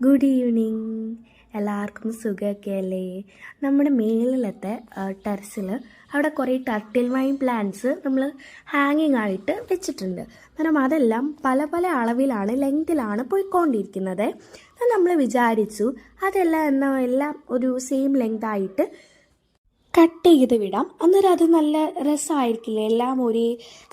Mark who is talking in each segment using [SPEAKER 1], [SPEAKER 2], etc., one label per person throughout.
[SPEAKER 1] Good evening. എല്ലാവർക്കും സുഖമൊക്കെ അല്ലേ? നമ്മുടെ മേളിലത്തെ ടെറസിൽ അവിടെ കുറേ ടർട്ടിൽ വൈൻ പ്ലാന്റ്സ് നമ്മൾ ഹാങ്ങിങ് ആയിട്ട് വെച്ചിട്ടുണ്ട്. കാരണം അതെല്ലാം പല പല അളവിലാണ്, ലെങ്തിലാണ് പോയിക്കൊണ്ടിരിക്കുന്നത്. നമ്മൾ വിചാരിച്ചു അതെല്ലാം എല്ലാം ഒരു സെയിം ലെങ്ത് ആയിട്ട് കട്ട് ചെയ്ത് വിടാം. അന്നേരം അത് നല്ല രസമായിരിക്കില്ലേ, എല്ലാം ഒരേ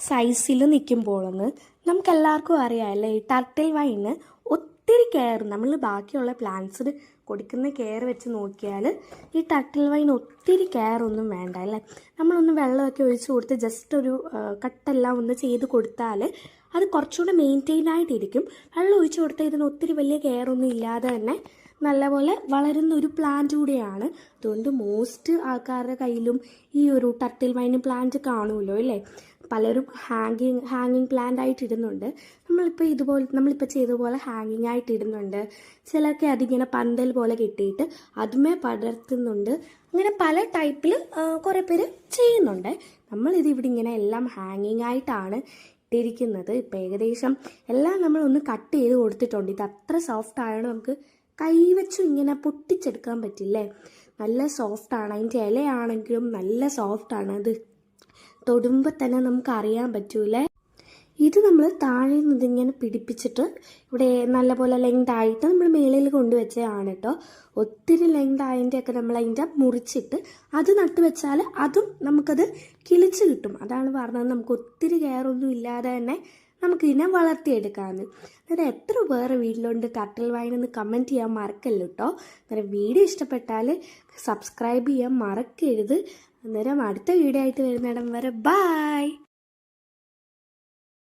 [SPEAKER 1] സൈസിൽ നിൽക്കുമ്പോഴെന്ന്. നമുക്കെല്ലാവർക്കും അറിയാമല്ലേ, ഈ ടർട്ടിൽ വൈന് ഒത്തിരി കെയർ, നമ്മൾ ബാക്കിയുള്ള പ്ലാന്റ്സിന് കൊടുക്കുന്ന കെയർ വെച്ച് നോക്കിയാൽ ഈ ടർട്ടിൽ വൈൻ ഒത്തിരി കെയർ ഒന്നും വേണ്ട അല്ലേ. നമ്മളൊന്ന് വെള്ളമൊക്കെ ഒഴിച്ച് കൊടുത്ത് ജസ്റ്റ് ഒരു കട്ടെല്ലാം ഒന്ന് ചെയ്ത് കൊടുത്താൽ അത് കുറച്ചുകൂടെ മെയിൻറ്റെയിൻ ആയിട്ടിരിക്കും. വെള്ളം ഒഴിച്ച് കൊടുത്താൽ ഇതിന് ഒത്തിരി വലിയ കെയർ ഒന്നും ഇല്ലാതെ തന്നെ നല്ലപോലെ വളരുന്ന ഒരു പ്ലാന്റ് കൂടെയാണ്. അതുകൊണ്ട് മോസ്റ്റ് ആൾക്കാരുടെ കയ്യിലും ഈ ഒരു ടർട്ടിൽ വൈൻ പ്ലാന്റ് കാണുമല്ലോ അല്ലേ. പലരും ഹാങ്ങിങ് പ്ലാന്റ് ആയിട്ട് ഇടുന്നുണ്ട്. നമ്മളിപ്പോൾ ചെയ്ത പോലെ ഹാങ്ങിങ് ആയിട്ട് ഇടുന്നുണ്ട്. ചിലർക്ക് അതിങ്ങനെ പന്തൽ പോലെ കെട്ടിയിട്ട് അതുമേ പടർത്തുന്നുണ്ട്. അങ്ങനെ പല ടൈപ്പിൽ കുറേ പേര് ചെയ്യുന്നുണ്ട്. നമ്മളിതിവിടെ ഇങ്ങനെ എല്ലാം ഹാങ്ങിങ് ആയിട്ടാണ് ഇട്ടിരിക്കുന്നത്. ഇപ്പം ഏകദേശം എല്ലാം നമ്മളൊന്ന് കട്ട് ചെയ്ത് കൊടുത്തിട്ടുണ്ട്. ഇത് അത്ര സോഫ്റ്റ് ആയതുകൊണ്ട് നമുക്ക് കൈവച്ചും ഇങ്ങനെ പൊട്ടിച്ചെടുക്കാൻ പറ്റില്ലേ. നല്ല സോഫ്റ്റാണ്. അതിൻ്റെ ഇലയാണെങ്കിലും നല്ല സോഫ്റ്റാണ്. അത് തൊടുമ്പോൾ തന്നെ നമുക്ക് അറിയാൻ പറ്റൂലേ. ഇത് നമ്മൾ താഴെ നിന്ന് ഇങ്ങനെ പിടിപ്പിച്ചിട്ട് ഇവിടെ നല്ലപോലെ ലെങ്ത് ആയിട്ട് നമ്മൾ മേളിൽ കൊണ്ടുവച്ചതാണ് കേട്ടോ. ഒത്തിരി ലെങ്ത് ആയതിൻ്റെയൊക്കെ നമ്മൾ അതിൻ്റെ മുറിച്ചിട്ട് അത് നട്ട് വെച്ചാൽ അതും നമുക്കത് കിളിച്ച് കിട്ടും. അതാണ് പറഞ്ഞത്, നമുക്ക് ഒത്തിരി കെയറൊന്നും ഇല്ലാതെ തന്നെ നമുക്കിതിനെ വളർത്തിയെടുക്കാമെന്ന്. അന്നേരം എത്ര പേര് വീട്ടിലുണ്ട് ടർട്ടിൽ വൈൻ എന്ന് കമൻറ്റ് ചെയ്യാൻ മറക്കല്ലോ കേട്ടോ. അന്നേരം വീഡിയോ ഇഷ്ടപ്പെട്ടാൽ സബ്സ്ക്രൈബ് ചെയ്യാൻ മറക്കരുത്. അന്നേരം അടുത്ത വീഡിയോ ആയിട്ട് വരുന്നിടം വരെ ബായ്.